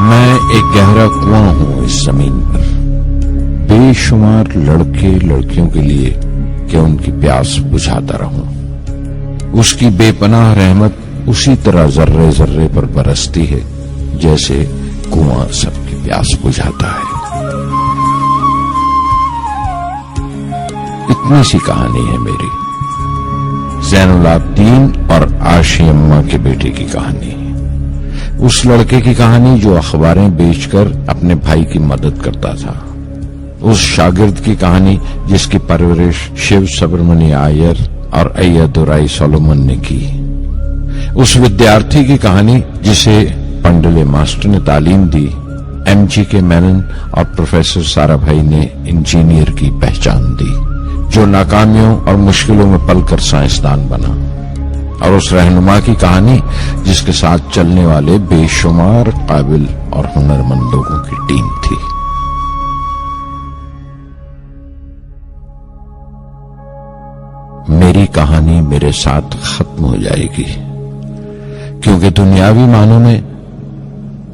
میں ایک گہرا کنواں ہوں اس زمین پر، بے شمار لڑکے لڑکیوں کے لیے کہ ان کی پیاس بجھاتا رہوں۔ اس کی بے پناہ رحمت اسی طرح ذرے ذرے پر برستی ہے جیسے کنواں سب کی پیاس بجھاتا ہے۔ اتنی سی کہانی ہے میری، زین العابدین اور عاشی اماں کے بیٹے کی کہانی، اس لڑکے کی کہانی جو اخباریں بیچ کر اپنے بھائی کی مدد کرتا تھا، اس شاگرد کی کہانی جس کی پرورش شیو سبرمنی آئیر اور ایادورائی سولومن نے کی، اس ودیارتھی کی کہانی جسے پنڈلے ماسٹر نے تعلیم دی، ایم جی کے مینن اور پروفیسر سارا بھائی نے انجینئر کی پہچان دی، جو ناکامیوں اور مشکلوں میں پل کر سائنسدان بنا، اور اس رہنما کی کہانی جس کے ساتھ چلنے والے بے شمار قابل اور ہنرمند لوگوں کی ٹیم تھی۔ میری کہانی میرے ساتھ ختم ہو جائے گی، کیونکہ دنیاوی معنوں میں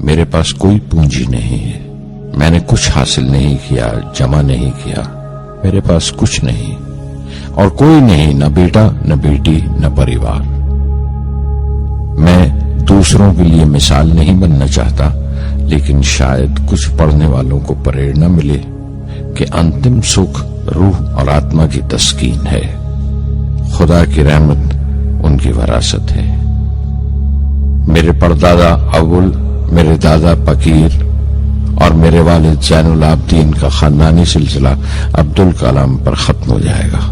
میرے پاس کوئی پونجی نہیں ہے، میں نے کچھ حاصل نہیں کیا، جمع نہیں کیا، میرے پاس کچھ نہیں اور کوئی نہیں، نہ بیٹا نہ بیٹی نہ پریوار۔ میں دوسروں کے لیے مثال نہیں بننا چاہتا، لیکن شاید کچھ پڑھنے والوں کو پریرنا ملے کہ انتم سکھ روح اور آتما کی تسکین ہے، خدا کی رحمت ان کی وراثت ہے۔ میرے پردادا اول، میرے دادا پکیر اور میرے والد زین العابدین کا خاندانی سلسلہ عبدالکلام پر ختم ہو جائے گا،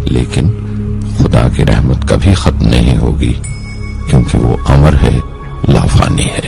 لیکن خدا کی رحمت کبھی ختم نہیں ہوگی، کیونکہ وہ امر ہے، لافانی ہے۔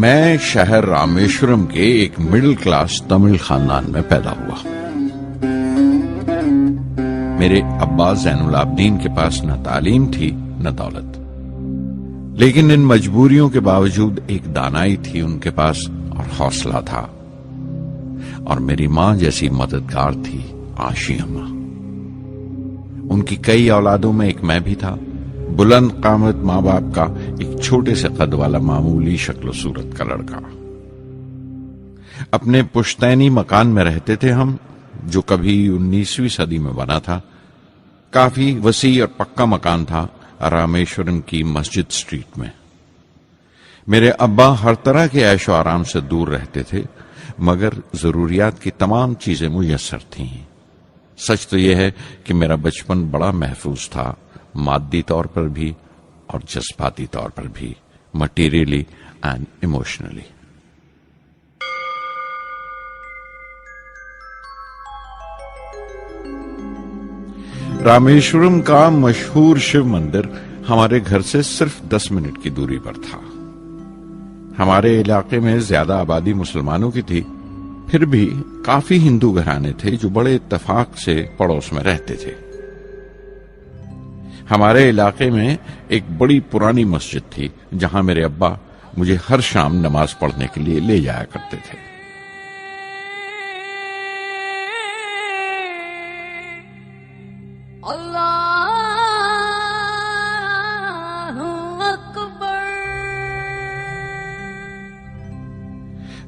میں شہر رامیشورم کے ایک مڈل کلاس تمل خاندان میں پیدا ہوا۔ میرے ابا زین العابدین کے پاس نہ تعلیم تھی نہ دولت، لیکن ان مجبوریوں کے باوجود ایک دانائی تھی ان کے پاس اور حوصلہ تھا، اور میری ماں جیسی مددگار تھی عاشی اماں۔ ان کی کئی اولادوں میں ایک میں بھی تھا، بلند قامت ماں باپ کا ایک چھوٹے سے قد والا معمولی شکل و صورت کا لڑکا۔ اپنے پشتینی مکان میں رہتے تھے ہم، جو کبھی 19ویں صدی میں بنا تھا۔ کافی وسیع اور پکا مکان تھا رامیشورم کی مسجد سٹریٹ میں۔ میرے ابا ہر طرح کے عیش و آرام سے دور رہتے تھے، مگر ضروریات کی تمام چیزیں میسر تھیں۔ سچ تو یہ ہے کہ میرا بچپن بڑا محفوظ تھا، مادی طور پر بھی اور جذباتی طور پر بھی، مٹیریلی اینڈ ایموشنلی۔ رامیشورم کا مشہور شیو مندر ہمارے گھر سے صرف 10 منٹ کی دوری پر تھا۔ ہمارے علاقے میں زیادہ آبادی مسلمانوں کی تھی، پھر بھی کافی ہندو گھرانے تھے جو بڑے اتفاق سے پڑوس میں رہتے تھے۔ ہمارے علاقے میں ایک بڑی پرانی مسجد تھی جہاں میرے ابا مجھے ہر شام نماز پڑھنے کے لیے لے جایا کرتے تھے۔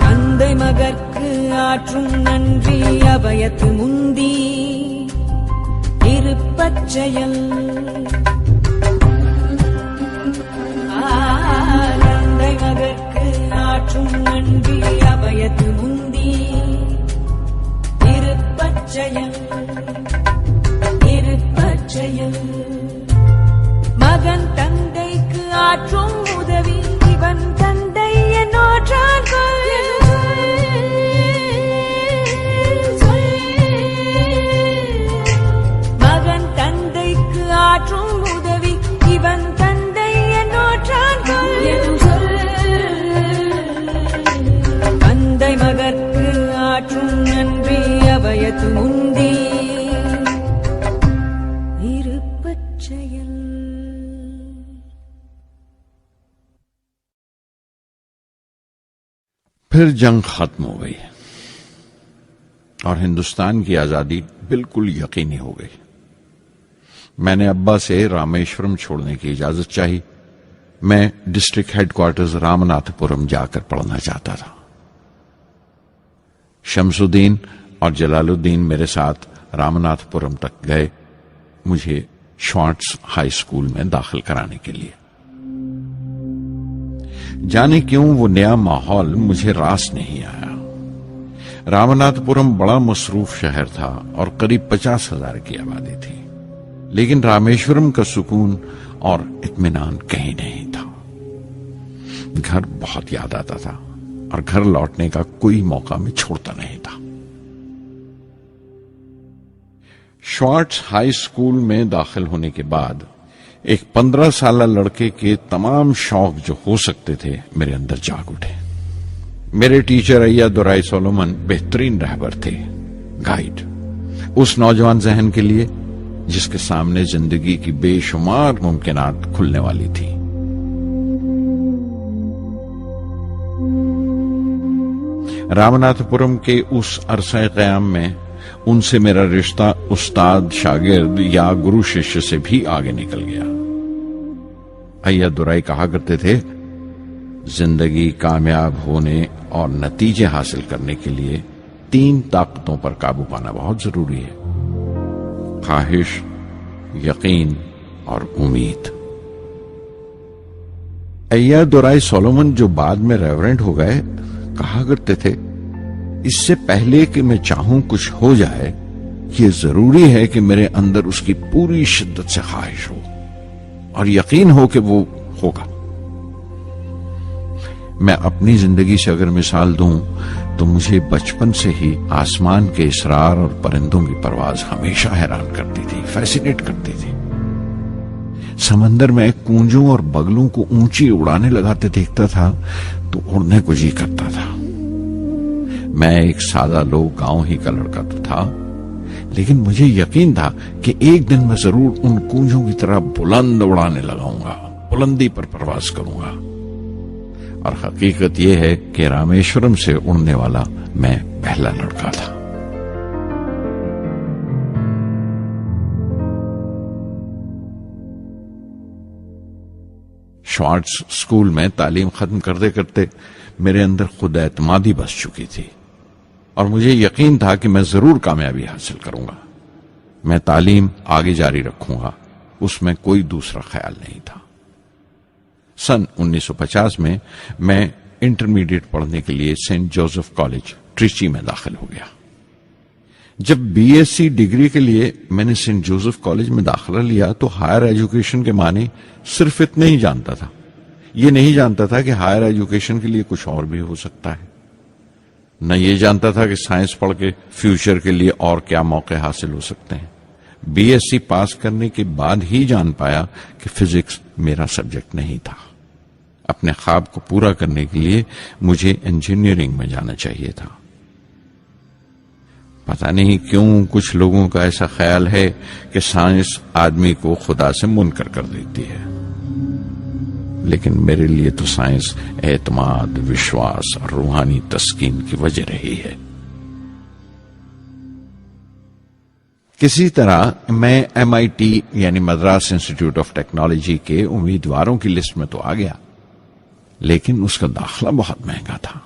தந்தை மகற்கு ஆற்றும் நன்றி அபயத்து முந்தி இருப்பச்செயல். தந்தை மகற்கு ஆற்றும் நன்றி அபயத்து முந்தி இருப்பச்செயல். இருப்பச்செயல். மகன் தந்தைக்கு ஆற்றும் உதவி இவன் தந்தை என்னோற்றான் கொள். پھر جنگ ختم ہو گئی اور ہندوستان کی آزادی بالکل یقینی ہو گئی. میں نے ابا سے رامیشورم چھوڑنے کی اجازت چاہی. میں ڈسٹرکٹ ہیڈ کوارٹرز رامناتھ پورم جا کر پڑھنا چاہتا تھا. شمس الدین اور جلال الدین میرے ساتھ رامناتھ پورم تک گئے مجھے شوارٹز ہائی اسکول میں داخل کرانے کے لیے. جانے کیوں وہ نیا ماحول مجھے راس نہیں آیا. رامناتھ پورم بڑا مصروف شہر تھا اور قریب 50,000 کی آبادی تھی، لیکن رامیشورم کا سکون اور اطمینان کہیں نہیں تھا. گھر بہت یاد آتا تھا اور گھر لوٹنے کا کوئی موقع میں چھوڑتا نہیں تھا. شوارٹز ہائی اسکول میں داخل ہونے کے بعد ایک 15 سالہ لڑکے کے تمام شوق جو ہو سکتے تھے میرے اندر جاگ اٹھے. میرے ٹیچر ایا دورائی سولومن بہترین رہبر تھے، گائیڈ، اس نوجوان ذہن کے لیے جس کے سامنے زندگی کی بے شمار ممکنات کھلنے والی تھی. رامناتھ پورم کے اس عرصہ قیام میں ان سے میرا رشتہ استاد شاگرد یا گرو شیشیہ سے بھی آگے نکل گیا. ایا دورائی کہا کرتے تھے، زندگی کامیاب ہونے اور نتیجے حاصل کرنے کے لیے 3 طاقتوں پر قابو پانا بہت ضروری ہے: خواہش، یقین اور امید. ایا دورائی سولومن جو بعد میں ریورنٹ ہو گئے کہا کرتے تھے، اس سے پہلے کہ میں چاہوں کچھ ہو جائے یہ ضروری ہے کہ میرے اندر اس کی پوری شدت سے خواہش ہو اور یقین ہو کہ وہ ہوگا. میں اپنی زندگی سے اگر مثال دوں تو مجھے بچپن سے ہی آسمان کے اسرار اور پرندوں کی پرواز ہمیشہ حیران کرتی تھی، فیسینیٹ کرتی تھی. سمندر میں کونجوں اور بگلوں کو اونچی اڑانے لگاتے دیکھتا تھا تو اڑنے کو جی کرتا تھا. میں ایک سادہ لوگ گاؤں ہی کا لڑکا تو تھا، لیکن مجھے یقین تھا کہ ایک دن میں ضرور ان کونجوں کی طرح بلند اڑانے لگاؤں گا، بلندی پر پرواز کروں گا. اور حقیقت یہ ہے کہ رامیشورم سے اڑنے والا میں پہلا لڑکا تھا. شوارٹز اسکول میں تعلیم ختم کرتے کرتے میرے اندر خود اعتمادی بس چکی تھی اور مجھے یقین تھا کہ میں ضرور کامیابی حاصل کروں گا. میں تعلیم آگے جاری رکھوں گا، اس میں کوئی دوسرا خیال نہیں تھا. سن 1950 میں انٹرمیڈیٹ پڑھنے کے لیے سینٹ جوزف کالج ٹریچی میں داخل ہو گیا. جب بی ایس سی ڈگری کے لیے میں نے سینٹ جوزف کالج میں داخلہ لیا تو ہائر ایجوکیشن کے معنی صرف اتنے ہی جانتا تھا. یہ نہیں جانتا تھا کہ ہائر ایجوکیشن کے لیے کچھ اور بھی ہو سکتا ہے. نہ یہ جانتا تھا کہ سائنس پڑھ کے فیوچر کے لیے اور کیا موقع حاصل ہو سکتے ہیں. بی ایس سی پاس کرنے کے بعد ہی جان پایا کہ فزکس میرا سبجیکٹ نہیں تھا. اپنے خواب کو پورا کرنے کے لیے مجھے انجینئرنگ میں جانا چاہیے تھا. پتہ نہیں کیوں کچھ لوگوں کا ایسا خیال ہے کہ سائنس آدمی کو خدا سے منکر کر دیتی ہے، لیکن میرے لیے تو سائنس اعتماد، وشواس اور روحانی تسکین کی وجہ رہی ہے. کسی طرح میں MIT یعنی مدراس انسٹیٹیوٹ آف ٹیکنالوجی کے امیدواروں کی لسٹ میں تو آ گیا، لیکن اس کا داخلہ بہت مہنگا تھا.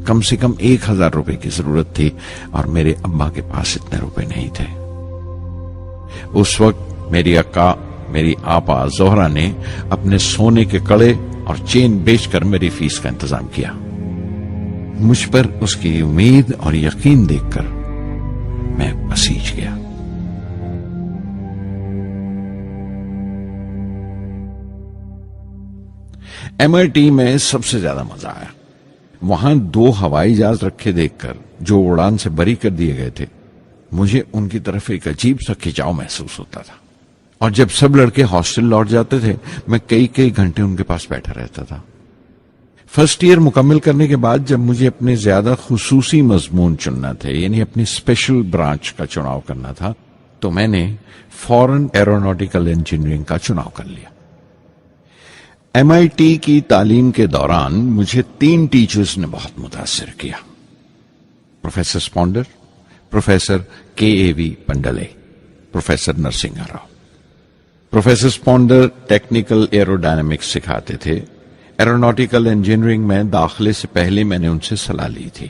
کم سے کم 1,000 روپے کی ضرورت تھی اور میرے ابا کے پاس اتنے روپے نہیں تھے. اس وقت میری اکا، میری آپا زہرا نے اپنے سونے کے کڑے اور چین بیچ کر میری فیس کا انتظام کیا. مجھ پر اس کی امید اور یقین دیکھ کر میں پسیج گیا. MIT میں سب سے زیادہ مزہ آیا. وہاں 2 ہوائی جہاز رکھے دیکھ کر جو اڑان سے بری کر دیے گئے تھے، مجھے ان کی طرف ایک عجیب سا کھچاؤ محسوس ہوتا تھا. اور جب سب لڑکے ہاسٹل لوٹ جاتے تھے میں کئی گھنٹے ان کے پاس بیٹھا رہتا تھا. فرسٹ ایئر مکمل کرنے کے بعد جب مجھے اپنے زیادہ خصوصی مضمون چننا تھے، یعنی اپنی اسپیشل برانچ کا چناؤ کرنا تھا، تو میں نے فورن ایروناٹیکل انجینئرنگ کا چناؤ کر لیا. MIT کی تعلیم کے دوران مجھے 3 ٹیچرز نے بہت متاثر کیا: professor Sponder, professor KAV Pandalai, professor Narasingha Rao. Professor Sponder technical aerodynamics سکھاتے تھے۔ ایروناٹیکل انجینئرنگ میں داخلے سے پہلے میں نے ان سے صلاح لی تھی۔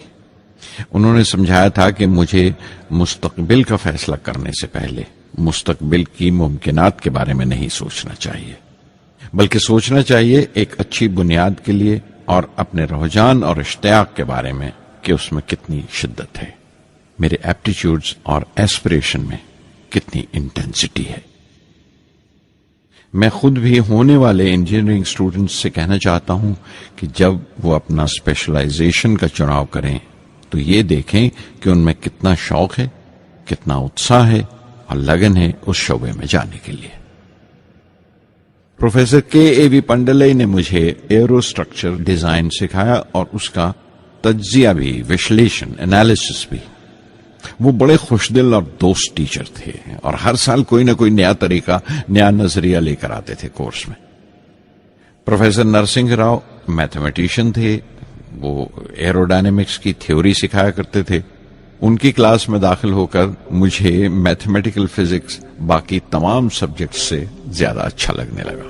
انہوں نے سمجھایا تھا کہ مجھے مستقبل کا فیصلہ کرنے سے پہلے مستقبل کی ممکنات کے بارے میں نہیں سوچنا چاہیے، بلکہ سوچنا چاہیے ایک اچھی بنیاد کے لیے اور اپنے رجحان اور اشتیاق کے بارے میں کہ اس میں کتنی شدت ہے، میرے ایپٹیچیوڈز اور ایسپریشن میں کتنی انٹینسٹی ہے۔ میں خود بھی ہونے والے انجینئرنگ اسٹوڈنٹس سے کہنا چاہتا ہوں کہ جب وہ اپنا اسپیشلائزیشن کا چناؤ کریں تو یہ دیکھیں کہ ان میں کتنا شوق ہے، کتنا اتساہ ہے اور لگن ہے اس شعبے میں جانے کے لیے۔ پروفیسر KAV پنڈلے نے مجھے ایرو اسٹرکچر ڈیزائن سکھایا اور اس کا تجزیہ بھی، وشلیشن، انالیسس بھی۔ وہ بڑے خوش دل اور دوست ٹیچر تھے اور ہر سال کوئی نہ کوئی نیا طریقہ، نیا نظریہ لے کر آتے تھے کورس میں۔ پروفیسر نرسنگھ راؤ میتھمیٹیشین تھے، وہ ایروڈائنامکس کی تھیوری سکھایا کرتے تھے۔ ان کی کلاس میں داخل ہو کر مجھے میتھمیٹیکل فزکس باقی تمام سبجیکٹ سے زیادہ اچھا لگنے لگا۔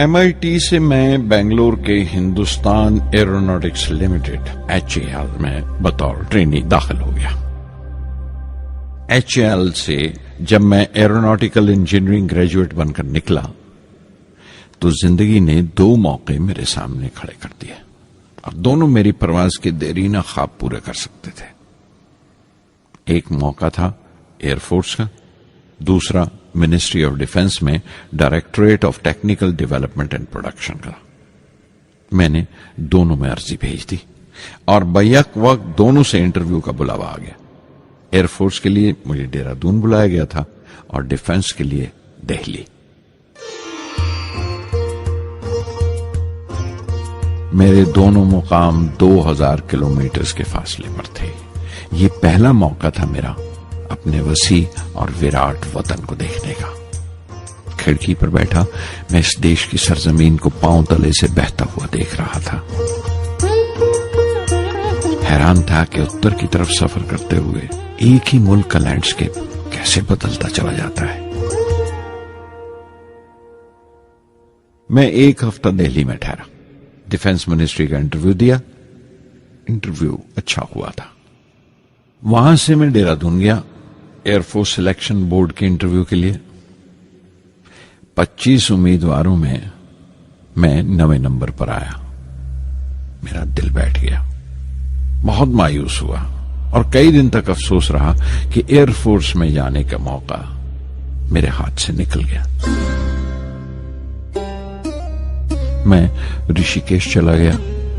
MIT سے میں بنگلور کے ہندوستان ایروناٹکس لمیٹڈ HAL میں بطور ٹرینی داخل ہو گیا۔ HAL سے جب میں ایروناٹیکل انجینئرنگ گریجویٹ بن کر نکلا تو زندگی نے 2 موقع میرے سامنے کھڑے کر دیے اور دونوں میری پرواز کے دیرینہ خواب پورے کر سکتے تھے۔ ایک موقع تھا ایئر فورس کا، دوسرا منسٹری آف ڈیفنس میں directorate of technical development and production کا۔ میں نے دونوں میں عرضی بھیج دی اور بیک وقت دونوں سے انٹرویو کا بلاوا آ گیا۔ ایئر فورس کے لیے مجھے دہرادون بلایا گیا تھا اور ڈیفنس کے لیے دہلی۔ میرے دونوں مقام 2000 کلومیٹرز کے فاصلے پر تھے۔ یہ پہلا موقع تھا میرا اپنے وسیع اور وراٹ وطن کو دیکھنے کا۔ کھڑکی پر بیٹھا میں اس دیش کی سرزمین کو پاؤں تلے سے بہتا ہوا دیکھ رہا تھا۔ حیران تھا کہ اتر کی طرف سفر کرتے ہوئے ایک ہی ملک کا لینڈسکیپ کیسے بدلتا چلا جاتا ہے۔ میں 1 ہفتہ دہلی میں ٹھہرا، ڈیفنس منسٹری کا انٹرویو دیا۔ انٹرویو اچھا ہوا تھا۔ وہاں سے میں دہرادون گیا ایئر فورس سلیکشن بورڈ کے انٹرویو کے لیے۔ 25 امیدواروں میں 9ویں نمبر پر آیا۔ میرا دل بیٹھ گیا، بہت مایوس ہوا اور کئی دن تک افسوس رہا کہ ایئر فورس میں جانے کا موقع میرے ہاتھ سے نکل گیا. میں رشی کیش چلا گیا,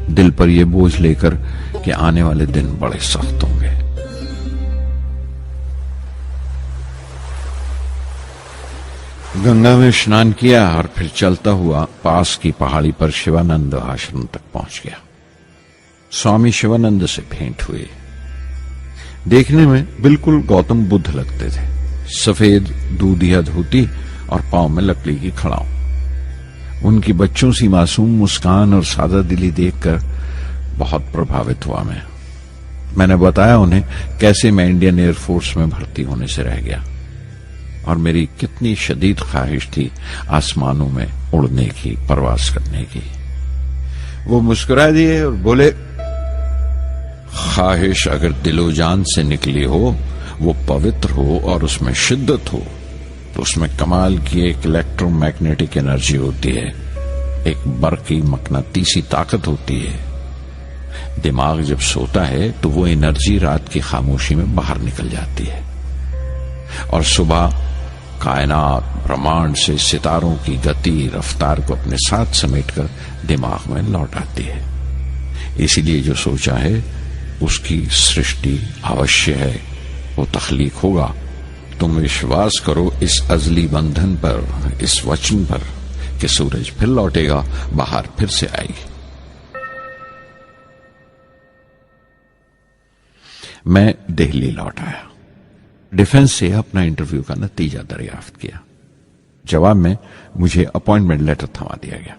دل پر یہ بوجھ لے کر کہ آنے والے دن بڑے سخت ہوں گے. گنگا میں اسنان کیا اور پھر چلتا ہوا پاس کی پہاڑی پر شیوانند آشرم تک پہنچ گیا. سوامی شیوانند سے بھیٹ ہوئی. دیکھنے میں بالکل گوتم بدھ لگتے تھے, سفید دودھیا دھوتی اور پاؤں میں لکڑی کی کھڑاؤں. ان کی بچوں سی معصوم مسکان اور سادہ دلی دیکھ کر بہت پربھاوت ہوا. میں نے بتایا انہیں کیسے میں انڈین ایئر فورس میں بھرتی ہونے سے رہ گیا اور میری کتنی شدید خواہش تھی آسمانوں میں اڑنے کی, پرواز کرنے کی. وہ مسکرا دیے اور بولے, خواہش اگر دل و جان سے نکلی ہو, وہ پوتر ہو اور اس میں شدت ہو, تو اس میں کمال کی ایک الیکٹرو میگنیٹک انرجی ہوتی ہے, ایک برقی مقناطیسی طاقت ہوتی ہے. دماغ جب سوتا ہے تو وہ انرجی رات کی خاموشی میں باہر نکل جاتی ہے اور صبح کائنات برہمانڈ سے ستاروں کی گتی رفتار کو اپنے ساتھ سمیٹ کر دماغ میں لوٹ آتی ہے. اسی لیے جو سوچا ہے اس کی سرشٹی اوشیہ ہے, وہ تخلیق ہوگا. تم وشواس کرو اس ازلی بندھن پر, اس وچن پر کہ سورج پھر لوٹے گا, باہر پھر سے آئے گی. میں دہلی لوٹ آیا. ڈیفنس سے اپنا انٹرویو کا نتیجہ دریافت کیا. جواب میں مجھے اپوائنٹمنٹ لیٹر تھما دیا گیا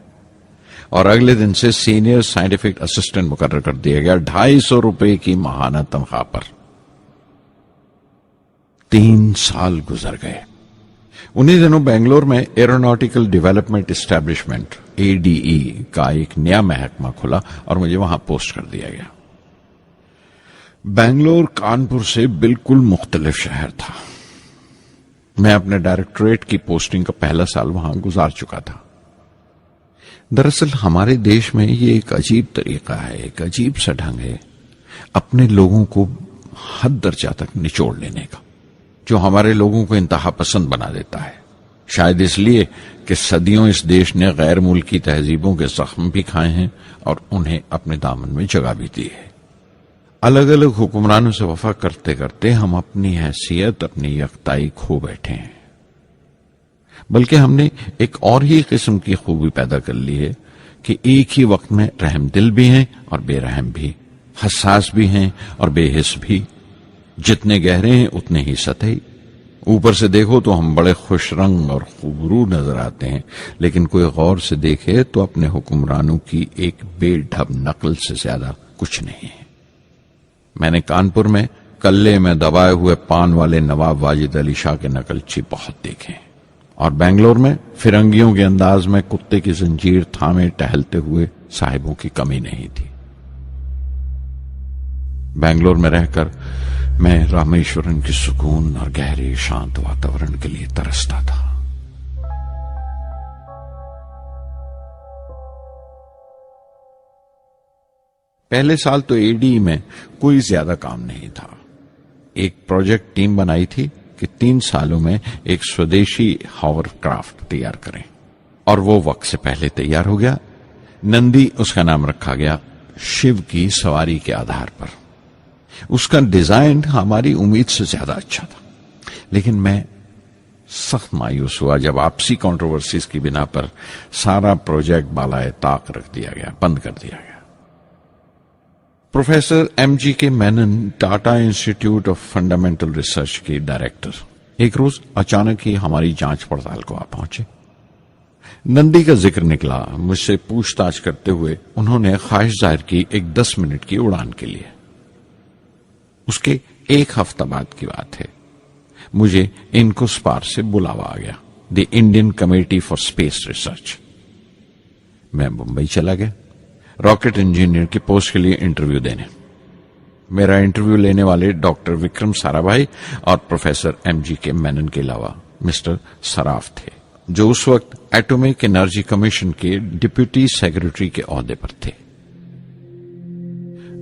اور اگلے دن سے سینئر سائنٹیفک اسسٹنٹ مقرر کر دیا گیا 250 روپے کی ماہانہ تنخواہ پر. 3 سال گزر گئے. انہی دنوں بنگلور میں ایروناٹیکل ڈیولپمنٹ اسٹیبلشمنٹ ADE کا ایک نیا محکمہ کھلا اور مجھے وہاں پوسٹ کر دیا گیا. بنگلور کانپور سے بالکل مختلف شہر تھا. میں اپنے ڈائریکٹوریٹ کی پوسٹنگ کا پہلا سال وہاں گزار چکا تھا. دراصل ہمارے دیش میں یہ ایک عجیب طریقہ ہے, ایک عجیب سا ڈھنگ ہے اپنے لوگوں کو حد درجہ تک نچوڑ لینے کا, جو ہمارے لوگوں کو انتہا پسند بنا دیتا ہے. شاید اس لیے کہ صدیوں اس دیش نے غیر ملکی تہذیبوں کے زخم بھی کھائے ہیں اور انہیں اپنے دامن میں جگہ بھی دی ہے. الگ الگ حکمرانوں سے وفا کرتے کرتے ہم اپنی حیثیت, اپنی یکتائی کھو بیٹھے ہیں. بلکہ ہم نے ایک اور ہی قسم کی خوبی پیدا کر لی ہے کہ ایک ہی وقت میں رحم دل بھی ہیں اور بے رحم بھی, حساس بھی ہیں اور بے حس بھی. جتنے گہرے ہیں اتنے ہی سطحی. اوپر سے دیکھو تو ہم بڑے خوش رنگ اور خوبرو نظر آتے ہیں, لیکن کوئی غور سے دیکھے تو اپنے حکمرانوں کی ایک بے ڈھب نقل سے زیادہ کچھ نہیں ہے. میں نے کانپور میں کلے میں دبائے ہوئے پان والے نواب واجد علی شاہ کے نقلچی بہت دیکھے, اور بنگلور میں فرنگیوں کے انداز میں کتے کی زنجیر تھامے ٹہلتے ہوئے صاحبوں کی کمی نہیں تھی. بنگلور میں رہ کر میں رامیشورن کی سکون اور گہرے شانت واتاورن کے لیے ترستا تھا. پہلے سال تو ADE میں کوئی زیادہ کام نہیں تھا. ایک پروجیکٹ ٹیم بنائی تھی کہ 3 سالوں میں ایک سودیشی ہاور کرافٹ تیار کریں, اور وہ وقت سے پہلے تیار ہو گیا. نندی اس کا نام رکھا گیا, شیو کی سواری کے آدھار پر. اس کا ڈیزائن ہماری امید سے زیادہ اچھا تھا, لیکن میں سخت مایوس ہوا جب آپسی کنٹروورسیز کی بنا پر سارا پروجیکٹ بالائے طاق رکھ دیا گیا, بند کر دیا گیا. Professor MGK Menon, Tata institute of fundamental research کے ڈائریکٹر, ایک روز اچانک ہی ہماری جانچ پڑتال کو آ پہنچے. نندی کا ذکر نکلا. مجھ سے پوچھ تاچھ کرتے ہوئے انہوں نے خواہش ظاہر کی ایک 10 منٹ کی اڑان کے لیے. اس کے 1 ہفتہ بعد کی بات ہے. مجھے انکوسپار سے بلاوا آ گیا, the Indian committee for space research. میں بمبئی چلا گیا راکٹ انجینئر کی پوسٹ کے لیے انٹرویو دینے. میرا انٹرویو لینے والے ڈاکٹر وکرم سارا بھائی اور پروفیسر MGK مینن کے علاوہ مسٹر سراف تھے, جو اس وقت ایٹمک انرجی کمیشن کے ڈپٹی سیکرٹری کے عہدے پر تھے.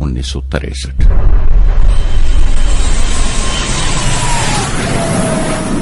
1963।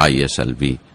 ISLV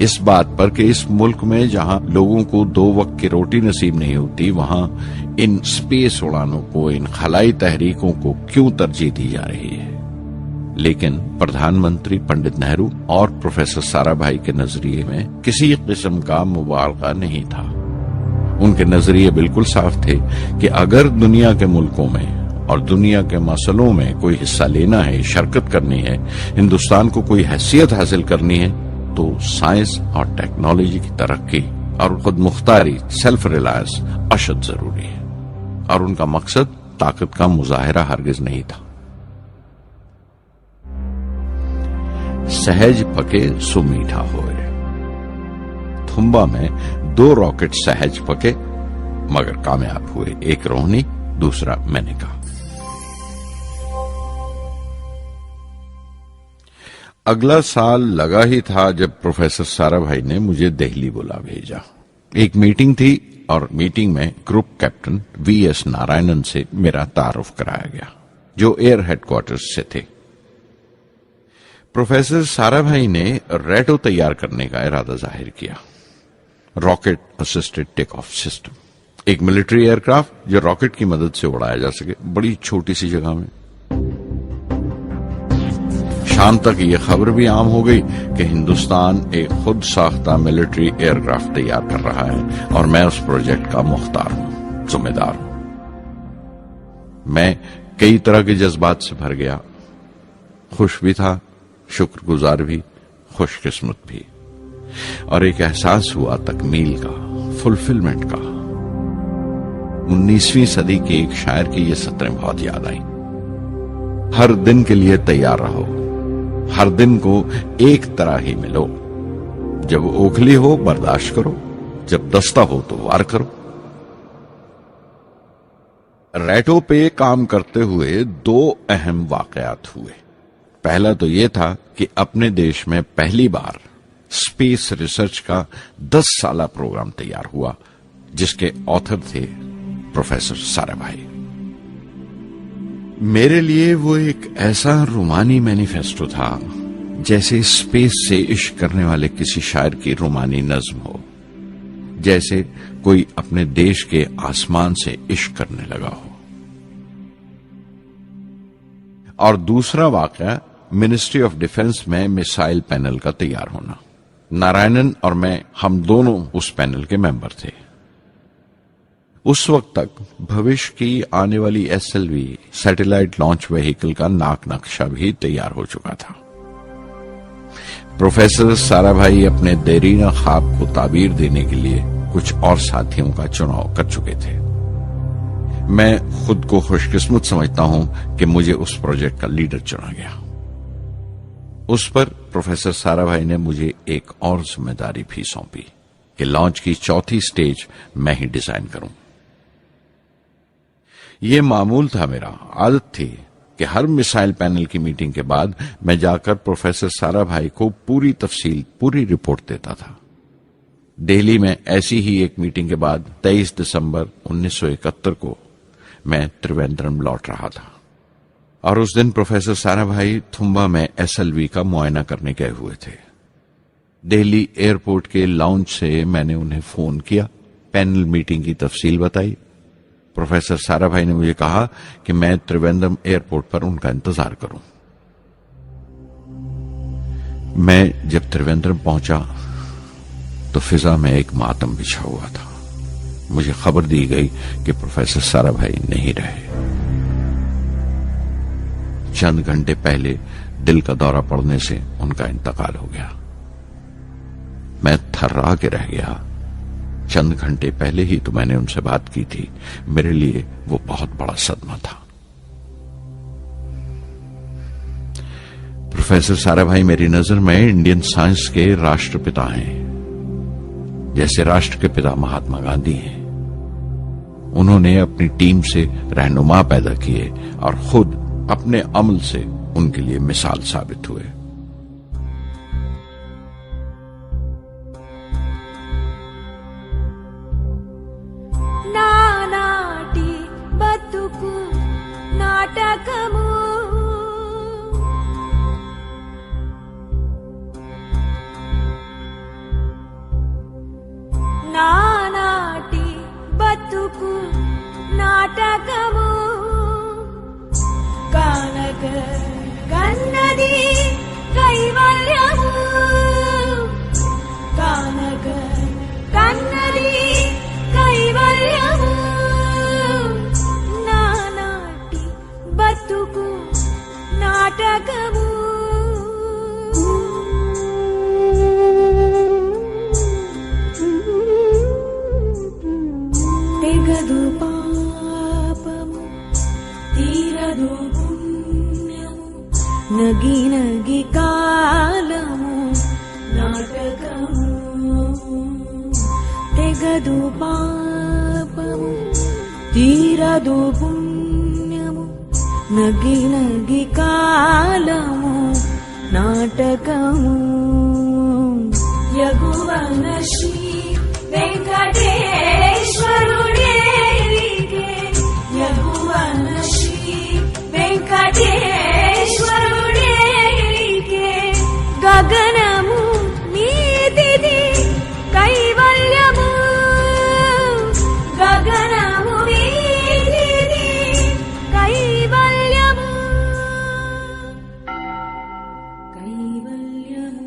اس بات پر کہ اس ملک میں جہاں لوگوں کو 2 وقت کی روٹی نصیب نہیں ہوتی وہاں ان سپیس اڑانوں کو، ان خلائی تحریکوں کو کیوں ترجیح دی جا رہی ہے۔ لیکن پردھان منتری پنڈت نہرو اور پروفیسر سارا بھائی کے نظریے میں کسی قسم کا مبالغہ نہیں تھا۔ ان کے نظریے بالکل صاف تھے کہ اگر دنیا کے ملکوں میں اور دنیا کے مسئلوں میں کوئی حصہ لینا ہے، شرکت کرنی ہے، ہندوستان کو کوئی حیثیت حاصل کرنی ہے تو سائنس اور ٹیکنالوجی کی ترقی اور خود مختاری، سیلف ریلائنس اشد ضروری ہے، اور ان کا مقصد طاقت کا مظاہرہ ہرگز نہیں تھا۔ سہج پکے سو میٹھا ہوئے، تھمبا میں 2 راکٹ سہج پکے مگر کامیاب ہوئے، ایک روہنی، دوسرا مینیکا۔ اگلا سال لگا ہی تھا جب پروفیسر سارا بھائی نے مجھے دہلی بلا بھیجا۔ ایک میٹنگ تھی اور میٹنگ میں group captain V S Narayanan سے میرا تعارف کرایا گیا جو ایئر ہیڈ کوارٹرز سے تھے۔ پروفیسر سارا بھائی نے ریٹو تیار کرنے کا ارادہ ظاہر کیا، rocket assisted take of system, ایک ملٹری ایئر کرافٹ جو راکٹ کی مدد سے اڑایا جا سکے بڑی چھوٹی سی جگہ میں۔ شام تک یہ خبر بھی عام ہو گئی کہ ہندوستان ایک خود ساختہ ملٹری ایئر کرافٹ تیار کر رہا ہے اور میں اس پروجیکٹ کا مختار ہوں، ذمہ دار ہوں۔ میں کئی طرح کے جذبات سے بھر گیا، خوش بھی تھا، شکر گزار بھی، خوش قسمت بھی، اور ایک احساس ہوا تکمیل کا، فلفلمنٹ کا۔ 19ویں صدی کے ایک شاعر کی یہ سطریں بہت یاد آئیں، ہر دن کے لیے تیار رہو، ہر دن کو ایک طرح ہی ملو، جب اوکھلی ہو برداشت کرو، جب دستہ ہو تو وار کرو۔ ریٹو پہ کام کرتے ہوئے 2 اہم واقعات ہوئے۔ پہلا تو یہ تھا کہ اپنے دیش میں پہلی بار اسپیس ریسرچ کا 10 سالہ پروگرام تیار ہوا جس کے آتھر تھے پروفیسر سارا بھائی۔ میرے لیے وہ ایک ایسا رومانی مینیفیسٹو تھا جیسے اسپیس سے عشق کرنے والے کسی شاعر کی رومانی نظم ہو، جیسے کوئی اپنے دیش کے آسمان سے عشق کرنے لگا ہو۔ اور دوسرا واقعہ منسٹری آف ڈیفنس میں میسائل پینل کا تیار ہونا۔ نارائنن اور میں، ہم دونوں اس پینل کے ممبر تھے۔ اس وقت تک بھوش کی آنے والی SLV سیٹلائٹ لانچ وہیکل کا ناک نقشہ بھی تیار ہو چکا تھا۔ پروفیسر سارا بھائی اپنے دیرینہ خواب کو تعبیر دینے کے لیے کچھ اور ساتھیوں کا چناؤ کر چکے تھے۔ میں خود کو خوش قسمت سمجھتا ہوں کہ مجھے اس پروجیکٹ کا لیڈر چنا گیا۔ اس پر پروفیسر سارا بھائی نے مجھے ایک اور ذمہ داری بھی سونپی کہ لانچ کی 4تھی سٹیج میں ہی ڈیزائن کروں۔ یہ معمول تھا، میرا عادت تھی کہ ہر میسائل پینل کی میٹنگ کے بعد میں جا کر پروفیسر سارا بھائی کو پوری تفصیل، پوری رپورٹ دیتا تھا۔ دہلی میں ایسی ہی ایک میٹنگ کے بعد 23 دسمبر 1971 کو میں تریویندرم لوٹ رہا تھا، اور اس دن پروفیسر سارا بھائی تھمبا میں SLV کا معائنہ کرنے گئے ہوئے تھے۔ دہلی ایئرپورٹ کے لاؤنج سے میں نے انہیں فون کیا، پینل میٹنگ کی تفصیل بتائی۔ پروفیسر سارا بھائی نے مجھے کہا کہ میں تریویندرم ایئرپورٹ پر ان کا انتظار کروں۔ میں جب تریویندرم پہنچا تو فضا میں ایک ماتم بچھا ہوا تھا۔ مجھے خبر دی گئی کہ پروفیسر سارا بھائی نہیں رہے۔ چند گھنٹے پہلے دل کا دورہ پڑنے سے ان کا انتقال ہو گیا۔ میں تھرا کے رہ گیا۔ چند گھنٹے پہلے ہی تو میں نے ان سے بات کی تھی، میرے لیے وہ بہت بڑا صدمہ تھا۔ پروفیسر سارا بھائی میری نظر میں انڈین سائنس کے راشٹر پتا ہیں، جیسے راشٹر کے پتا مہاتما گاندھی ہیں۔ انہوں نے اپنی ٹیم سے رہنما پیدا کیے اور خود اپنے عمل سے ان کے لیے مثال ثابت ہوئے۔ నానాటి బతుకు నాటకము నాటకము కానక కన్నది కైవల్యము కానక కన్నది కైవల్యము నానాటి బతుకు నాటకము తెగదు పాపము తీరదు పుణ్యము నగి నగి కాలము నాటకము తెగదు పాపము తీరదు పుణ్యము నగి నగి కాలము నాటకము యగువన శ్రీ వెంకటేశ్వరుడేలిగే యగువన శ్రీ వెంకటేశ్వరుడేలిగే గగనము నీతిది కైవల్యము గగనము నీతిది కైవల్యము కైవల్యము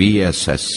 VSSC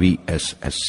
VSSC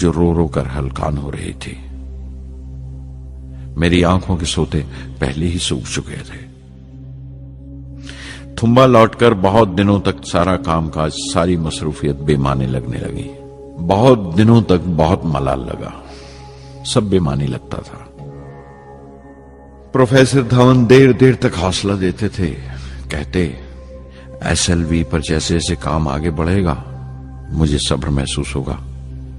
جو رو رو کر ہلکان ہو رہی تھی. میری آنکھوں کے سوتے پہلے ہی سوکھ چکے تھے. تھمبا لوٹ کر بہت دنوں تک سارا کام کاج، ساری مصروفیت بے معنی لگنے لگی. بہت دنوں تک بہت ملال لگا، سب بے معنی لگتا تھا. پروفیسر دھون دیر دیر تک حوصلہ دیتے تھے، کہتے SLV پر جیسے جیسے کام آگے بڑھے گا مجھے صبر محسوس ہوگا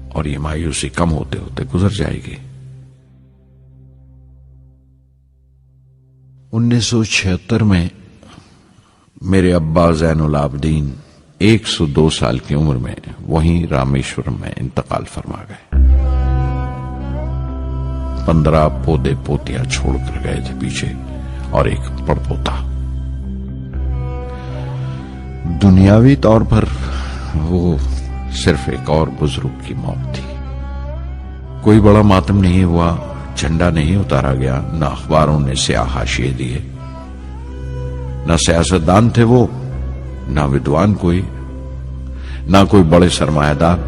اور یہ مایوسی کم ہوتے ہوتے گزر جائے گی. 1976 میں میرے ابا زین العابدین 102 سال کی عمر میں وہیں رامیشورم میں انتقال فرما گئے. 15 پودے پوتیاں چھوڑ کر گئے تھے پیچھے اور ایک پڑپوتا. دنیاوی طور پر وہ صرف ایک اور بزرگ کی موت تھی. کوئی بڑا ماتم نہیں ہوا، جھنڈا نہیں اتارا گیا، نہ اخباروں نے سیاہ حاشیے دیے، نہ سیاستدان تھے وہ، نہ ودوان کوئی، نہ کوئی بڑے سرمایہ دار.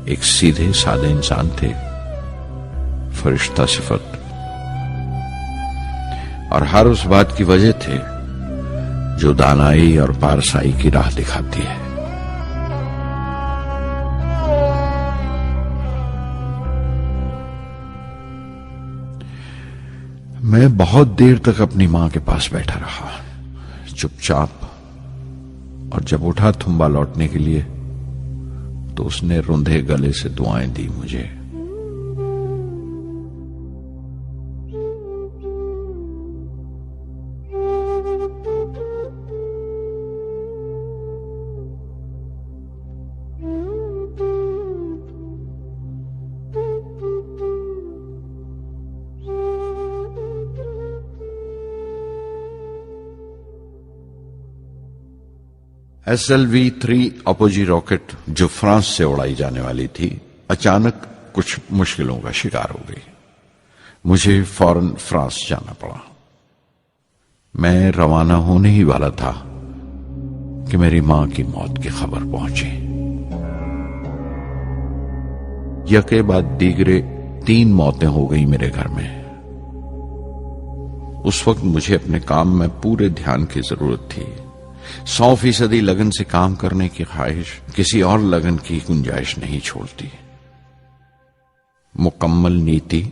ایک سیدھے سادے انسان تھے، فرشتہ صفت. اور ہر اس بات کی وجہ تھے جو دانائی اور پارسائی کی راہ دکھاتی ہے. میں بہت دیر تک اپنی ماں کے پاس بیٹھا رہا، چپ چاپ. اور جب اٹھا تھمبا لوٹنے کے لیے تو اس نے روندھے گلے سے دعائیں دی مجھے. SLV-3 اپوجی راکٹ جو فرانس سے اڑائی جانے والی تھی اچانک کچھ مشکلوں کا شکار ہو گئی. مجھے فوراً فرانس جانا پڑا. میں روانہ ہونے ہی والا تھا کہ میری ماں کی موت کی خبر پہنچی. یکے بعد دیگرے 3 موتیں ہو گئی میرے گھر میں. اس وقت مجھے اپنے کام میں پورے دھیان کی ضرورت تھی. 100% لگن سے کام کرنے کی خواہش کسی اور لگن کی گنجائش نہیں چھوڑتی. مکمل نیتی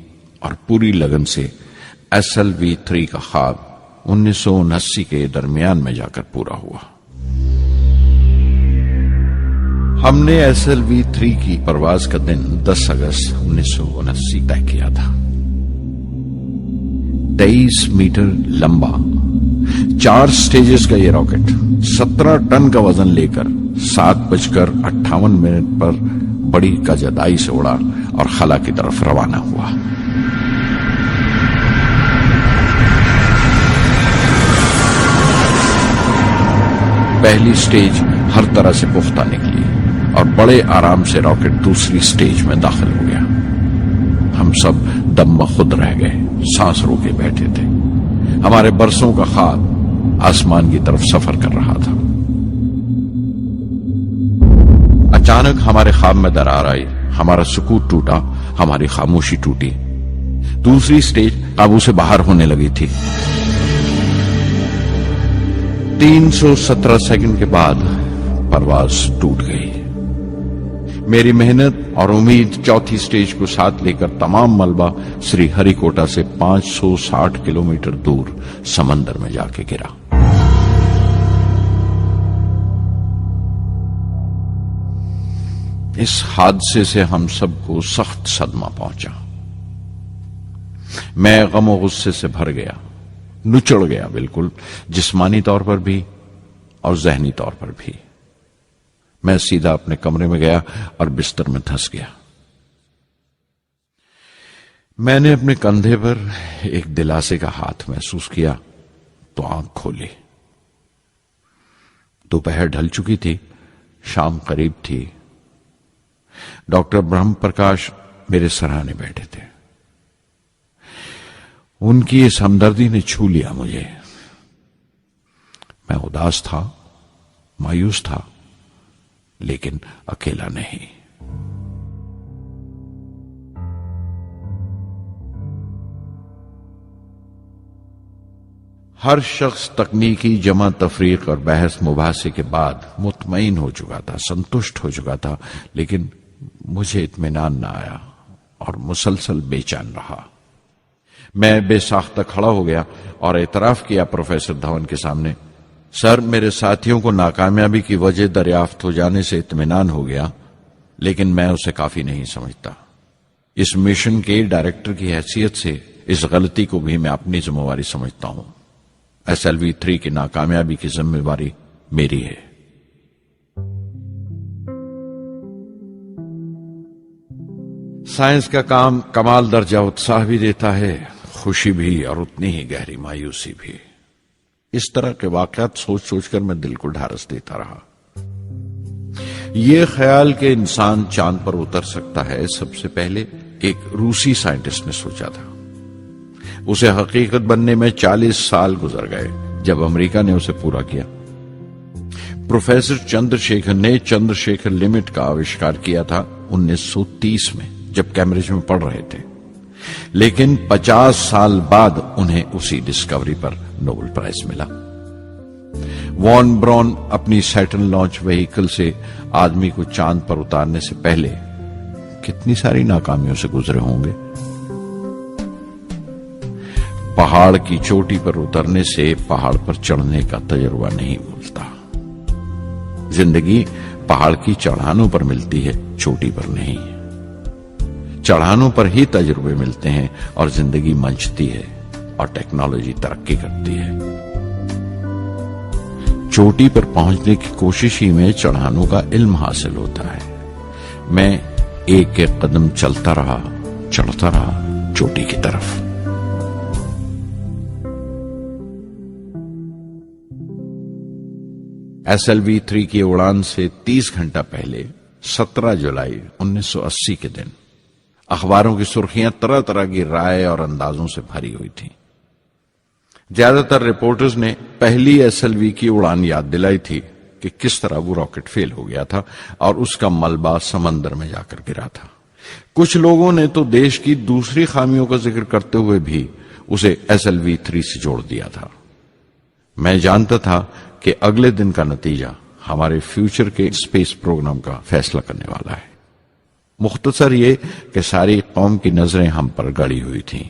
اور پوری لگن سے SLV-3 کا خواب 1979 کے درمیان میں جا کر پورا ہوا. ہم نے SLV-3 کی پرواز کا دن 10 اگست 1979 طے کیا تھا. 23 میٹر لمبا 4 سٹیجز کا یہ راکٹ 17 ٹن کا وزن لے کر 7:58 پر بڑی کجدائی سے اڑا اور خلا کی طرف روانہ ہوا. پہلی سٹیج ہر طرح سے پختہ نکلی اور بڑے آرام سے راکٹ دوسری سٹیج میں داخل ہو گیا. ہم سب دم بخود رہ گئے، سانس روکے بیٹھے تھے. ہمارے برسوں کا خواب آسمان کی طرف سفر کر رہا تھا. اچانک ہمارے خواب میں درار آئی، ہمارا سکوت ٹوٹا، ہماری خاموشی ٹوٹی. دوسری سٹیج قابو سے باہر ہونے لگی تھی. 317 سیکنڈ کے بعد پرواز ٹوٹ گئی. میری محنت اور امید چوتھی سٹیج کو ساتھ لے کر تمام ملبہ سری ہری کوٹا سے 560 کلومیٹر دور سمندر میں جا کے گرا. اس حادثے سے ہم سب کو سخت صدمہ پہنچا. میں غم و غصے سے بھر گیا، نچڑ گیا، بالکل جسمانی طور پر بھی اور ذہنی طور پر بھی. میں سیدھا اپنے کمرے میں گیا اور بستر میں دھس گیا. میں نے اپنے کندھے پر ایک دلاسے کا ہاتھ محسوس کیا تو آنکھ کھولی. دوپہر ڈھل چکی تھی، شام قریب تھی. ڈاکٹر برہم پرکاش میرے سرانے بیٹھے تھے. ان کی اس ہمدردی نے چھو لیا مجھے. میں اداس تھا، مایوس تھا، لیکن اکیلا نہیں. ہر شخص تکنیکی جمع تفریق اور بحث مباحثے کے بعد مطمئن ہو چکا تھا، سنتشٹ ہو چکا تھا، لیکن مجھے اطمینان نہ آیا اور مسلسل بے چین رہا۔ میں بے ساختہ کھڑا ہو گیا اور اعتراف کیا پروفیسر دھون کے سامنے، سر میرے ساتھیوں کو ناکامیابی کی وجہ دریافت ہو جانے سے اطمینان ہو گیا، لیکن میں اسے کافی نہیں سمجھتا۔ اس مشن کے ڈائریکٹر کی حیثیت سے اس غلطی کو بھی میں اپنی ذمہ داری سمجھتا ہوں۔ SLV-3 کی ناکامیابی کی ذمہ داری میری ہے۔ سائنس کا کام کمال درجہ اتساہ بھی دیتا ہے، خوشی بھی اور اتنی ہی گہری مایوسی بھی۔ اس طرح کے واقعات سوچ سوچ کر میں دل کو ڈھارس دیتا رہا۔ یہ خیال کہ انسان چاند پر اتر سکتا ہے سب سے پہلے ایک روسی سائنٹسٹ نے سوچا تھا۔ اسے حقیقت بننے میں 40 سال گزر گئے جب امریکہ نے اسے پورا کیا۔ پروفیسر چندر شیکھر نے چندر شیکھر لمٹ کا آوشکار کیا تھا 1930 میں جب کیمبرج میں پڑھ رہے تھے، لیکن 50 سال بعد انہیں اسی ڈسکوری پر نوبل پرائز ملا۔ وان براون اپنی سیٹرن لانچ وہیکل سے آدمی کو چاند پر اتارنے سے پہلے کتنی ساری ناکامیوں سے گزرے ہوں گے۔ پہاڑ کی چوٹی پر اترنے سے پہاڑ پر چڑھنے کا تجربہ نہیں ملتا۔ زندگی پہاڑ کی چڑھانوں پر ملتی ہے، چوٹی پر نہیں۔ چڑھانوں پر ہی تجربے ملتے ہیں اور زندگی منچتی ہے اور ٹیکنالوجی ترقی کرتی ہے۔ چوٹی پر پہنچنے کی کوشش ہی میں چڑھانوں کا علم حاصل ہوتا ہے۔ میں ایک ایک قدم چلتا رہا، چڑھتا رہا چوٹی کی طرف۔ SLV-3 کی اڑان سے 30 گھنٹہ پہلے 17 جولائی 1980 کے دن اخباروں کی سرخیاں طرح طرح کی رائے اور اندازوں سے بھری ہوئی تھیں۔ زیادہ تر رپورٹرز نے پہلی SLV کی اڑان یاد دلائی تھی کہ کس طرح وہ راکٹ فیل ہو گیا تھا اور اس کا ملبہ سمندر میں جا کر گرا تھا۔ کچھ لوگوں نے تو دیش کی دوسری خامیوں کا ذکر کرتے ہوئے بھی اسے SLV-3 سے جوڑ دیا تھا۔ میں جانتا تھا کہ اگلے دن کا نتیجہ ہمارے فیوچر کے اسپیس پروگرام کا فیصلہ کرنے والا ہے۔ مختصر یہ کہ ساری قوم کی نظریں ہم پر گڑی ہوئی تھیں۔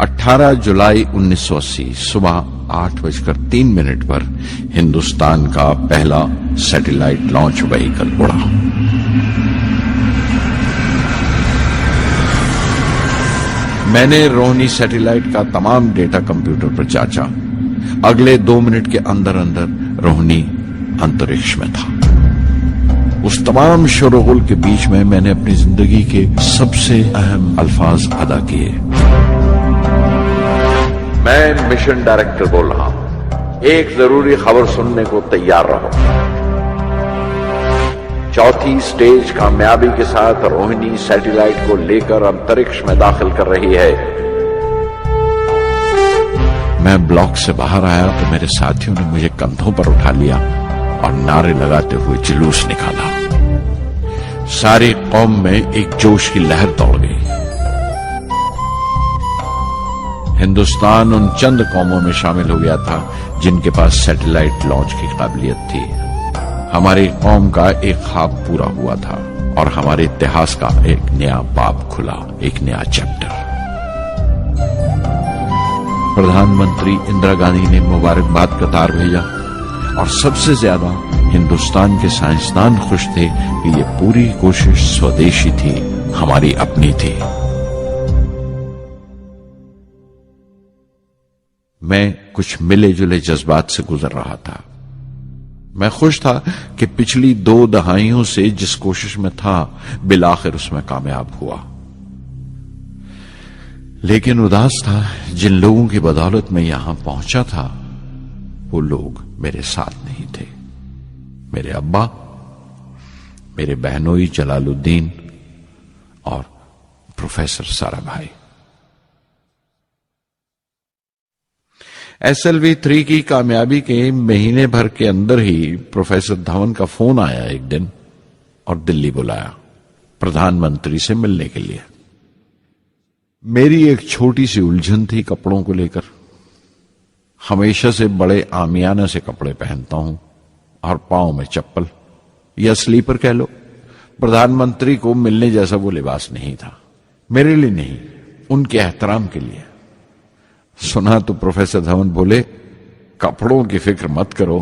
18 جولائی 1980 صبح 8:03 پر ہندوستان کا پہلا سیٹلائٹ لانچ وہیکل اڑا۔ میں نے روہنی سیٹلائٹ کا تمام ڈیٹا کمپیوٹر پر جانچا۔ اگلے 2 منٹ کے اندر اندر روہنی انترکش میں تھا۔ اس تمام شورغل کے بیچ میں نے اپنی زندگی کے سب سے اہم الفاظ ادا کیے۔ میں مشن ڈائریکٹر بول رہا ہوں، ایک ضروری خبر سننے کو تیار رہو۔ چوتھی سٹیج کامیابی کے ساتھ روہنی سیٹلائٹ کو لے کر انترکش میں داخل کر رہی ہے۔ میں بلاک سے باہر آیا تو میرے ساتھیوں نے مجھے کندھوں پر اٹھا لیا اور نعرے لگاتے ہوئے جلوس نکالا۔ ساری قوم میں ایک جوش کی لہر دوڑ گئی۔ ہندوستان ان چند قوموں میں شامل ہو گیا تھا جن کے پاس سیٹلائٹ لانچ کی قابلیت تھی۔ ہماری قوم کا ایک خواب پورا ہوا تھا اور ہمارے اتہاس کا ایک نیا باب کھلا، ایک نیا چیپٹر۔ پردھان منتری اندرا گاندھی نے مبارکباد کا تار بھیجا اور سب سے زیادہ ہندوستان کے سائنسدان خوش تھے کہ یہ پوری کوشش سودیشی تھی، ہماری اپنی تھی۔ میں کچھ ملے جلے جذبات سے گزر رہا تھا۔ میں خوش تھا کہ پچھلی 2 دہائیوں سے جس کوشش میں تھا بالآخر اس میں کامیاب ہوا، لیکن اداس تھا جن لوگوں کی بدولت میں یہاں پہنچا تھا وہ لوگ میرے ساتھ نہیں تھے۔ میرے ابا، میرے بہنوئی جلال الدین اور پروفیسر سارا بھائی۔ SLV-3 کی کامیابی کے مہینے بھر کے اندر ہی پروفیسر دھون کا فون آیا ایک دن اور دلی بلایا پردھان منتری سے ملنے کے لیے۔ میری ایک چھوٹی سی الجھن تھی کپڑوں کو لے کر، ہمیشہ سے بڑے عامیانہ سے کپڑے پہنتا ہوں اور پاؤں میں چپل یا سلیپر کہہ لو. پردھان منتری کو ملنے جیسا وہ لباس نہیں تھا. میرے لیے نہیں، ان کے احترام کے لیے. سنا تو پروفیسر دھون بولے، کپڑوں کی فکر مت کرو،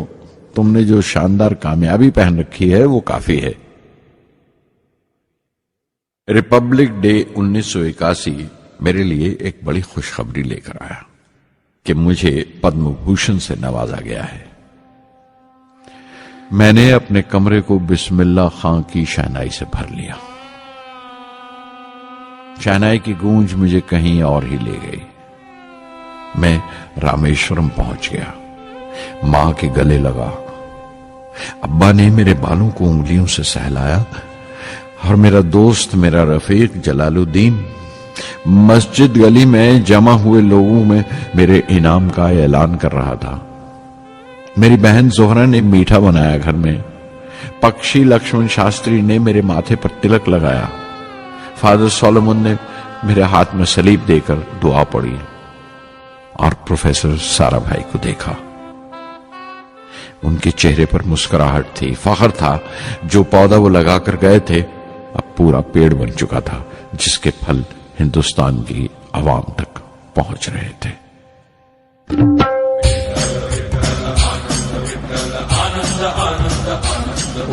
تم نے جو شاندار کامیابی پہن رکھی ہے وہ کافی ہے. ریپبلک ڈے 1981 میرے لیے ایک بڑی خوشخبری لے کر آیا کہ مجھے پدم بھوشن سے نوازا گیا ہے. میں نے اپنے کمرے کو بسم اللہ خاں کی شہنائی سے بھر لیا. شہنائی کی گونج مجھے کہیں اور ہی لے گئی. میں رامیشورم پہنچ گیا، ماں کے گلے لگا. ابا نے میرے بالوں کو انگلیوں سے سہلایا اور میرا دوست، میرا رفیق جلال الدین مسجد گلی میں جمع ہوئے لوگوں میں میرے انعام کا اعلان کر رہا تھا. میری بہن زہرا نے میٹھا بنایا گھر میں. پکشی لکشمن شاستری نے میرے ماتھے پر تلک لگایا. فادر سولومن نے میرے ہاتھ میں سلیب دے کر دعا پڑھی اور پروفیسر سارا بھائی کو دیکھا. ان کے چہرے پر مسکراہٹ تھی، فخر تھا. جو پودا وہ لگا کر گئے تھے اب پورا پیڑ بن چکا تھا، جس کے پھل ہندوستان کی عوام تک پہنچ رہے تھے.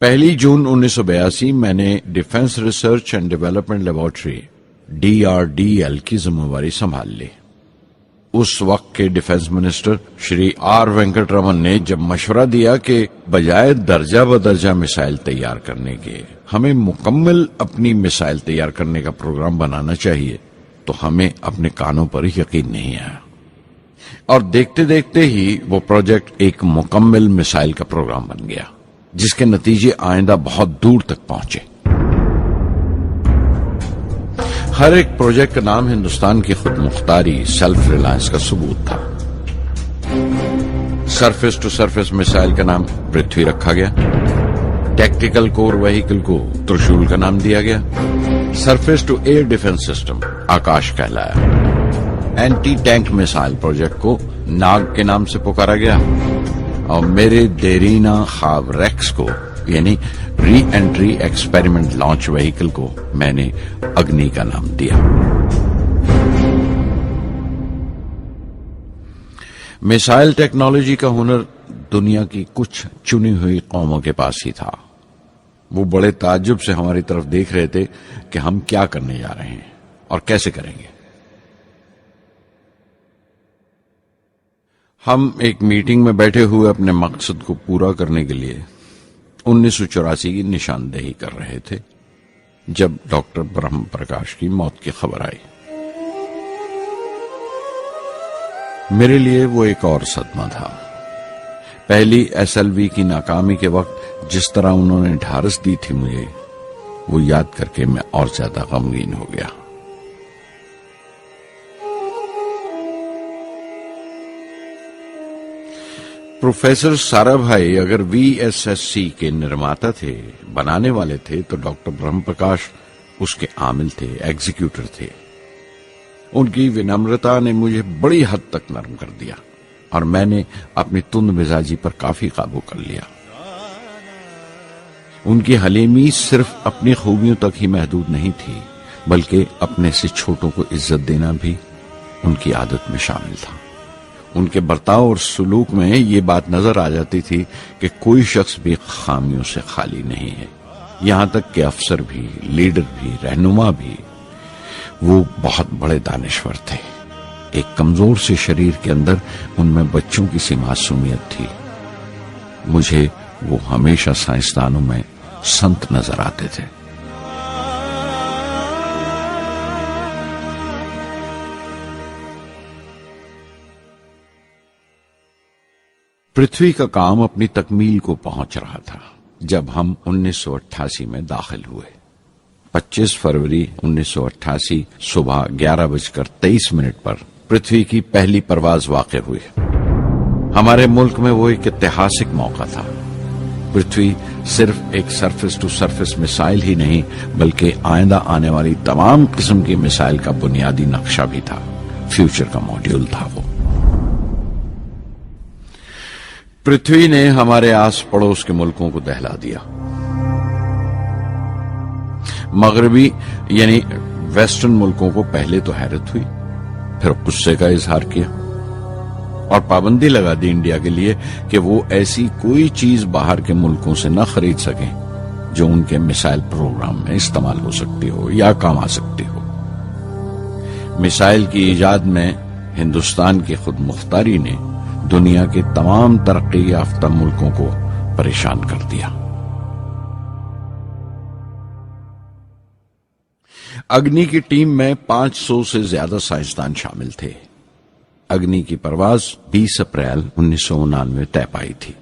پہلی جون 1982 میں نے defence research and development laboratory DRDL کی ذمہ داری سنبھال لی. اس وقت کے defence minister Shri R Venkataraman نے جب مشورہ دیا کہ بجائے درجہ بدرجہ میسائل تیار کرنے کے ہمیں مکمل اپنی میسائل تیار کرنے کا پروگرام بنانا چاہیے، تو ہمیں اپنے کانوں پر یقین نہیں آیا اور دیکھتے دیکھتے ہی وہ پروجیکٹ ایک مکمل میسائل کا پروگرام بن گیا، جس کے نتیجے آئندہ بہت دور تک پہنچے. ہر ایک پروجیکٹ کا نام ہندوستان کی خود مختاری، سیلف ریلائنس کا ثبوت تھا. سرفیس ٹو سرفیس میسائل کا نام پرتھوی رکھا گیا. ٹیکٹیکل کور وہیکل کو ترشول کا نام دیا گیا. Surface to air defence system Akash کہلایا. اینٹی ٹینک میسائل پروجیکٹ کو ناگ کے نام سے پکارا گیا اور میرے دیرینہ خواب ریکس کو یعنی ری انٹری ایکسپیریمنٹ لانچ وہیکل کو میں نے اگنی کا نام دیا. میسائل ٹیکنالوجی کا ہنر دنیا کی کچھ چنی ہوئی قوموں کے پاس ہی تھا. وہ بڑے تعجب سے ہماری طرف دیکھ رہے تھے کہ ہم کیا کرنے جا رہے ہیں اور کیسے کریں گے. ہم ایک میٹنگ میں بیٹھے ہوئے اپنے مقصد کو پورا کرنے کے لیے 1984 کی نشاندہی کر رہے تھے. جب ڈاکٹر برہم پرکاش کی موت کی خبر آئی۔ میرے لیے وہ ایک اور صدمہ تھا۔ پہلی SLV کی ناکامی کے وقت جس طرح انہوں نے ڈھارس دی تھی مجھے، وہ یاد کر کے میں اور زیادہ غمگین ہو گیا۔ پروفیسر سارا بھائی اگر VSSC کے نرماتا تھے، بنانے والے تھے، تو ڈاکٹر برہم پرکاش اس کے عامل تھے، ایگزیکیوٹر تھے۔ ان کی ونمرتا نے مجھے بڑی حد تک نرم کر دیا اور میں نے اپنی تند مزاجی پر کافی قابو کر لیا۔ ان کی حلیمی صرف اپنی خوبیوں تک ہی محدود نہیں تھی، بلکہ اپنے سے چھوٹوں کو عزت دینا بھی ان کی عادت میں شامل تھا۔ ان کے برتاؤ اور سلوک میں یہ بات نظر آ جاتی تھی کہ کوئی شخص بھی خامیوں سے خالی نہیں ہے، یہاں تک کہ افسر بھی، لیڈر بھی، رہنما بھی۔ وہ بہت بڑے دانشور تھے۔ ایک کمزور سے شریر کے اندر ان میں بچوں کی سی معصومیت تھی۔ مجھے وہ ہمیشہ سائنسدانوں میں سنت نظر آتے تھے۔ پرتھوی کا کام اپنی تکمیل کو پہنچ رہا تھا جب ہم 1988 میں داخل ہوئے۔ 25 فروری 1988 صبح 11:23 پر پرتھوی کی پہلی پرواز واقع ہوئی۔ ہمارے ملک میں وہ ایک ایتہاسک موقع تھا۔ پرتھوی صرف ایک سرفیس ٹو سرفیس میسائل ہی نہیں، بلکہ آئندہ آنے والی تمام قسم کی میسائل کا بنیادی نقشہ بھی تھا، فیوچر کا ماڈیول تھا وہ۔ پرتھوی نے ہمارے آس پڑوس کے ملکوں کو دہلا دیا۔ مغربی یعنی ویسٹرن ملکوں کو پہلے تو حیرت ہوئی، پھر غصے کا اظہار کیا اور پابندی لگا دی انڈیا کے لیے کہ وہ ایسی کوئی چیز باہر کے ملکوں سے نہ خرید سکیں جو ان کے میسائل پروگرام میں استعمال ہو سکتی ہو یا کام آ سکتی ہو۔ میسائل کی ایجاد میں ہندوستان کی خود مختاری نے دنیا کے تمام ترقی یافتہ ملکوں کو پریشان کر دیا۔ اگنی کی ٹیم میں 500 سے زیادہ سائنسدان شامل تھے۔ اگنی کی پرواز 20 اپریل 1999 طے پائی تھی۔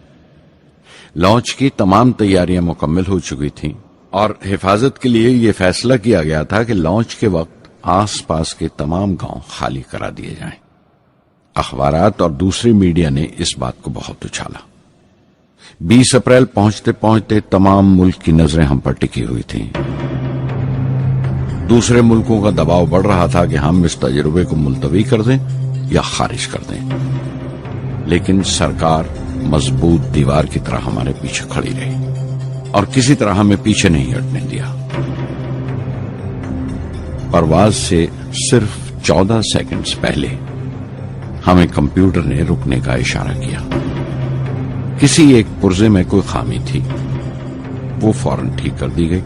لانچ کی تمام تیاریاں مکمل ہو چکی تھیں اور حفاظت کے لیے یہ فیصلہ کیا گیا تھا کہ لانچ کے وقت آس پاس کے تمام گاؤں خالی کرا دیے جائیں۔ اخبارات اور دوسری میڈیا نے اس بات کو بہت اچھالا۔ 20 اپریل پہنچتے پہنچتے تمام ملک کی نظریں ہم پر ٹکی ہوئی تھیں۔ دوسرے ملکوں کا دباؤ بڑھ رہا تھا کہ ہم اس تجربے کو ملتوی کر دیں یا خارج کر دیں، لیکن سرکار مضبوط دیوار کی طرح ہمارے پیچھے کھڑی رہی اور کسی طرح ہمیں پیچھے نہیں ہٹنے دیا۔ پرواز سے صرف 14 سیکنڈز پہلے ہمیں کمپیوٹر نے رکنے کا اشارہ کیا۔ کسی ایک پرزے میں کوئی خامی تھی، وہ فوراً ٹھیک کر دی گئی،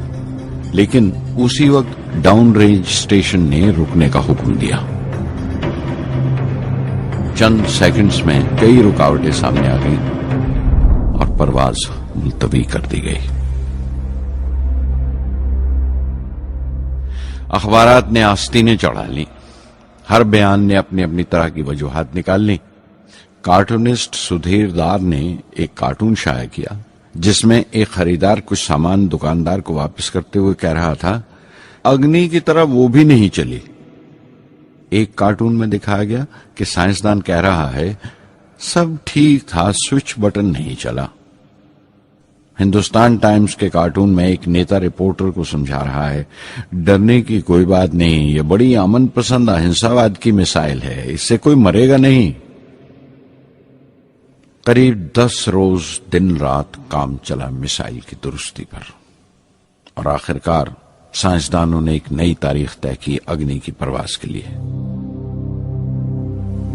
لیکن اسی وقت ڈاؤن رینج اسٹیشن نے رکنے کا حکم دیا۔ چند سیکنڈز میں کئی رکاوٹیں سامنے آ گئیں اور پرواز ملتوی کر دی گئی۔ اخبارات نے آستینیں چڑھا لیں، ہر بیان نے اپنی اپنی طرح کی وجوہات نکال لی۔ کارٹونسٹ سدھیر دار نے ایک کارٹون شائع کیا جس میں ایک خریدار کچھ سامان دکاندار کو واپس کرتے ہوئے کہہ رہا تھا، اگنی کی طرح وہ بھی نہیں چلی۔ ایک کارٹون میں دکھایا گیا کہ سائنسدان کہہ رہا ہے، سب ٹھیک تھا، سوئچ بٹن نہیں چلا۔ ہندوستان ٹائمز کے کارٹون میں ایک نیتا رپورٹر کو سمجھا رہا ہے، ڈرنے کی کوئی بات نہیں، یہ بڑی امن پسند اہنساواد کی مثال ہے، اس سے کوئی مرے گا نہیں۔ قریب 10 روز دن رات کام چلا میسائل کی درستی پر، اور آخرکار سائنسدانوں نے ایک نئی تاریخ طے کی اگنی کی پرواز کے لیے۔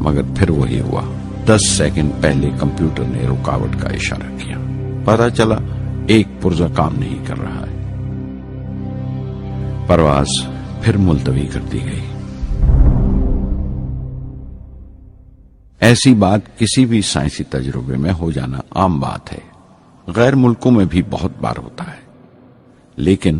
مگر پھر وہی ہوا، 10 سیکنڈ پہلے کمپیوٹر نے رکاوٹ کا اشارہ کیا، پتہ چلا ایک پرزہ کام نہیں کر رہا ہے۔ پرواز پھر ملتوی کر دی گئی۔ ایسی بات کسی بھی سائنسی تجربے میں ہو جانا عام بات ہے، غیر ملکوں میں بھی بہت بار ہوتا ہے، لیکن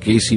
KC